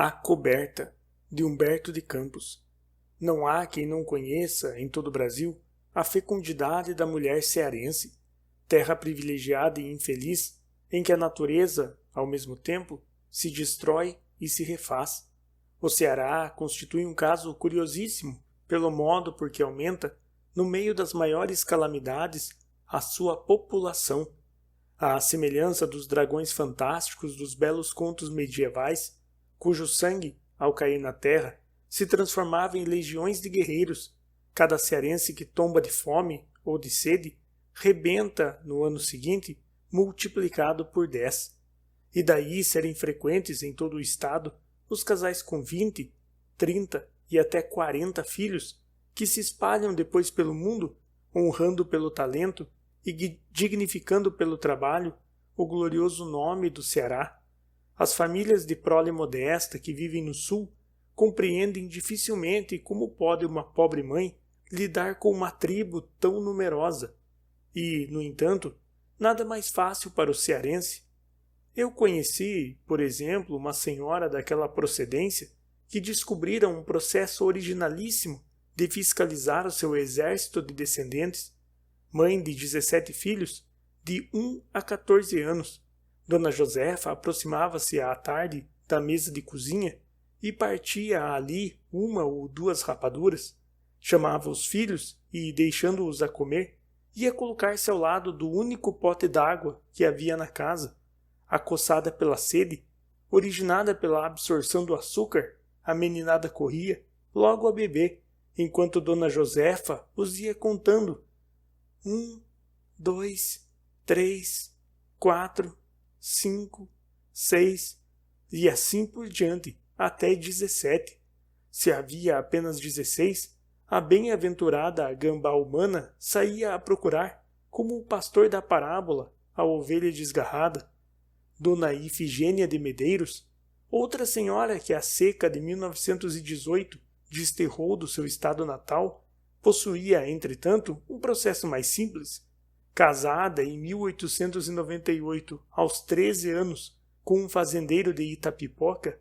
A Coberta, de Humberto de Campos. Não há quem não conheça, em todo o Brasil, a fecundidade da mulher cearense, terra privilegiada e infeliz, em que a natureza, ao mesmo tempo, se destrói e se refaz. O Ceará constitui um caso curiosíssimo, pelo modo por que aumenta, no meio das maiores calamidades, a sua população. À semelhança dos dragões fantásticos dos belos contos medievais, cujo sangue, ao cair na terra, se transformava em legiões de guerreiros. Cada cearense que tomba de fome ou de sede rebenta, no ano seguinte, multiplicado por 10. E daí serem frequentes em todo o estado os casais com 20, 30 e até 40 filhos, que se espalham depois pelo mundo, honrando pelo talento e dignificando pelo trabalho o glorioso nome do Ceará. As famílias de prole modesta que vivem no sul compreendem dificilmente como pode uma pobre mãe lidar com uma tribo tão numerosa. E, no entanto, nada mais fácil para o cearense. Eu conheci, por exemplo, uma senhora daquela procedência que descobrira um processo originalíssimo de fiscalizar o seu exército de descendentes, mãe de 17 filhos, de 1 a 14 anos. Dona Josefa aproximava-se à tarde da mesa de cozinha e partia ali 1 ou 2 rapaduras, chamava os filhos e, deixando-os a comer, ia colocar-se ao lado do único pote d'água que havia na casa. Acossada pela sede, originada pela absorção do açúcar, a meninada corria, logo a beber, enquanto Dona Josefa os ia contando. 1, 2, 3, 4, 5, 6, e assim por diante, até 17. Se havia apenas 16, a bem-aventurada gambá humana saía a procurar, como o pastor da parábola, a ovelha desgarrada. Dona Ifigênia de Medeiros, outra senhora que a seca de 1918 desterrou do seu estado natal, possuía, entretanto, um processo mais simples. Casada em 1898, aos 13 anos, com um fazendeiro de Itapipoca,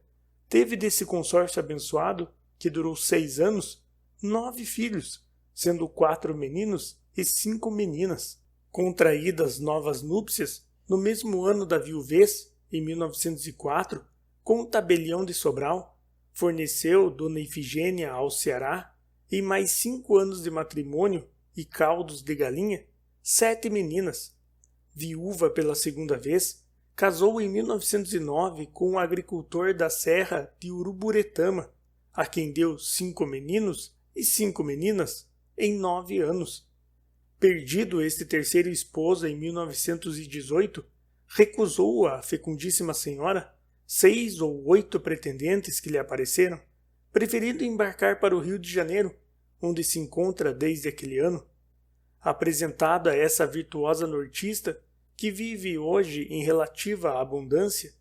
teve desse consórcio abençoado, que durou 6 anos, 9 filhos, sendo 4 meninos e 5 meninas. Contraídas novas núpcias, no mesmo ano da viuvez, em 1904, com o tabelião de Sobral, forneceu Dona Ifigênia ao Ceará, em mais 5 anos de matrimônio e caldos de galinha, 7 meninas. Viúva pela segunda vez, casou em 1909 com um agricultor da serra de Uruburetama, a quem deu 5 meninos e 5 meninas em 9 anos. Perdido este terceiro esposo em 1918, recusou a fecundíssima senhora 6 ou 8 pretendentes que lhe apareceram, preferindo embarcar para o Rio de Janeiro, onde se encontra desde aquele ano. Apresentada essa virtuosa nortista, que vive hoje em relativa abundância,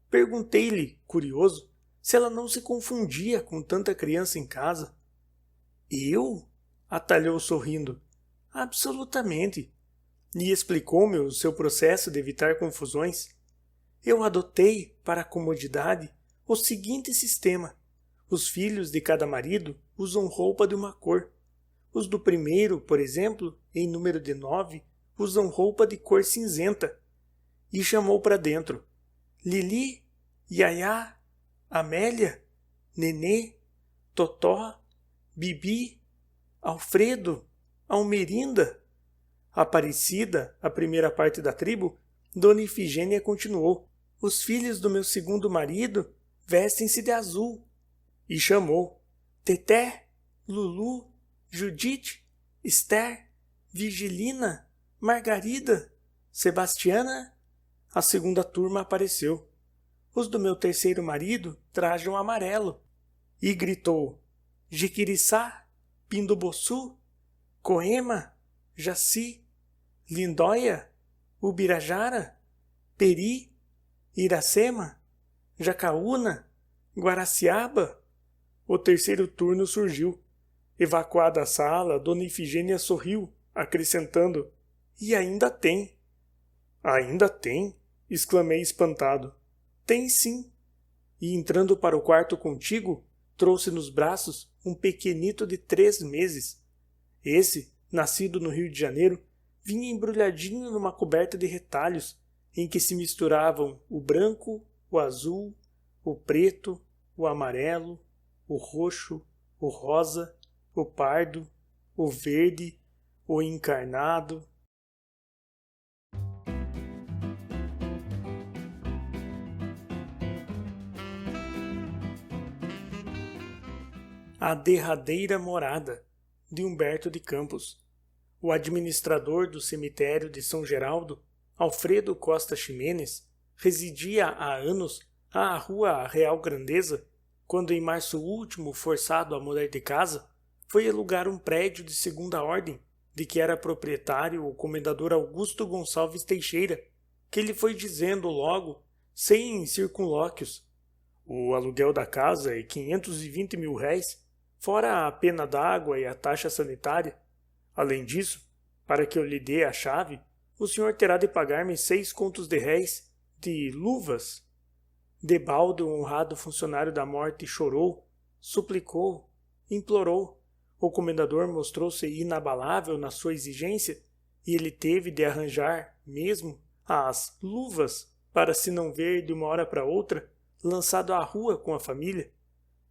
perguntei-lhe, curioso, se ela não se confundia com tanta criança em casa. Eu? Atalhou sorrindo. Absolutamente. E explicou-me o seu processo de evitar confusões. Eu adotei, para a comodidade, o seguinte sistema. Os filhos de cada marido usam roupa de uma cor. Os do primeiro, por exemplo, em número de 9, usam roupa de cor cinzenta. E chamou para dentro. Lili, Yayá, Amélia, Nenê, Totó, Bibi, Alfredo, Almerinda. Aparecida, a primeira parte da tribo, Dona Ifigênia continuou. Os filhos do meu segundo marido vestem-se de azul. E chamou Teté, Lulu, Judite, Esther, Virgilina, Margarida, Sebastiana. A segunda turma apareceu. Os do meu terceiro marido trajam amarelo. E gritou Jiquiriçá, Pindoboçu, Coema, Jaci, Lindóia, Ubirajara, Peri, Iracema, Jacaúna, Guaraciaba. O terceiro turno surgiu. Evacuada a sala, Dona Ifigênia sorriu, acrescentando, e ainda tem. Ainda tem? Exclamei espantado. Tem sim. e, entrando para o quarto contíguo, trouxe nos braços um pequenito de 3 meses. Esse, nascido no Rio de Janeiro, vinha embrulhadinho numa coberta de retalhos, em que se misturavam o branco, o azul, o preto, o amarelo, o roxo, o rosa, o pardo, o verde, o encarnado. A Derradeira Morada, de Humberto de Campos. O administrador do cemitério de São Geraldo, Alfredo Costa Ximenes, residia há anos à Rua Real Grandeza, quando em março último, forçado a mudar de casa, foi alugar um prédio de segunda ordem, de que era proprietário o comendador Augusto Gonçalves Teixeira, que lhe foi dizendo logo, sem circunlóquios: o aluguel da casa é 520 mil réis, fora a pena d'água e a taxa sanitária. Além disso, para que eu lhe dê a chave, o senhor terá de pagar-me 6 contos de réis de luvas. Debalde, o honrado funcionário da morte, chorou, suplicou, implorou. O comendador mostrou-se inabalável na sua exigência e ele teve de arranjar, mesmo, as luvas para se não ver de uma hora para outra lançado à rua com a família.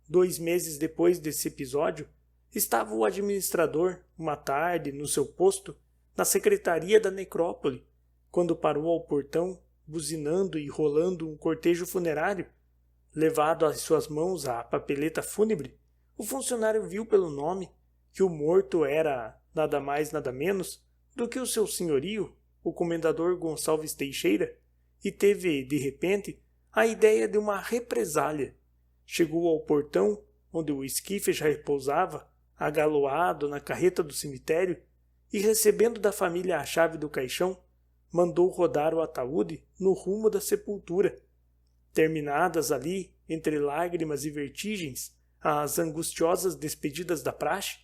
2 meses depois desse episódio, estava o administrador, uma tarde, no seu posto, na secretaria da necrópole, quando parou ao portão, buzinando e rolando um cortejo funerário. Levado às suas mãos a papeleta fúnebre, o funcionário viu pelo nome que o morto era nada mais nada menos do que o seu senhorio, o comendador Gonçalves Teixeira, e teve, de repente, a ideia de uma represália. Chegou ao portão, onde o esquife já repousava, agaloado na carreta do cemitério, e recebendo da família a chave do caixão, mandou rodar o ataúde no rumo da sepultura. Terminadas ali, entre lágrimas e vertigens, as angustiosas despedidas da praxe,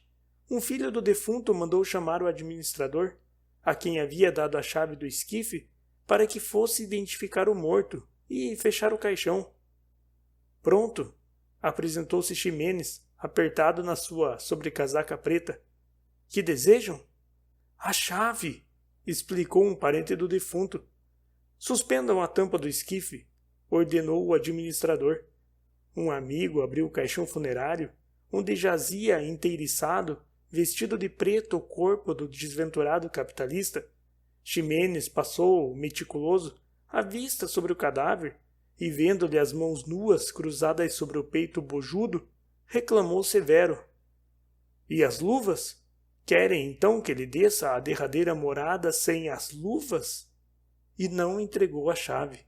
um filho do defunto mandou chamar o administrador, a quem havia dado a chave do esquife, para que fosse identificar o morto e fechar o caixão. Pronto! Apresentou-se Ximenes, apertado na sua sobrecasaca preta. Que desejam? A chave! Explicou um parente do defunto. Suspendam a tampa do esquife, ordenou o administrador. Um amigo abriu o caixão funerário, onde jazia inteiriçado, vestido de preto o corpo do desventurado capitalista. Ximenes passou, meticuloso, a vista sobre o cadáver e, vendo-lhe as mãos nuas cruzadas sobre o peito bojudo, reclamou severo. E as luvas? Querem então que ele desça à derradeira morada sem as luvas? E não entregou a chave.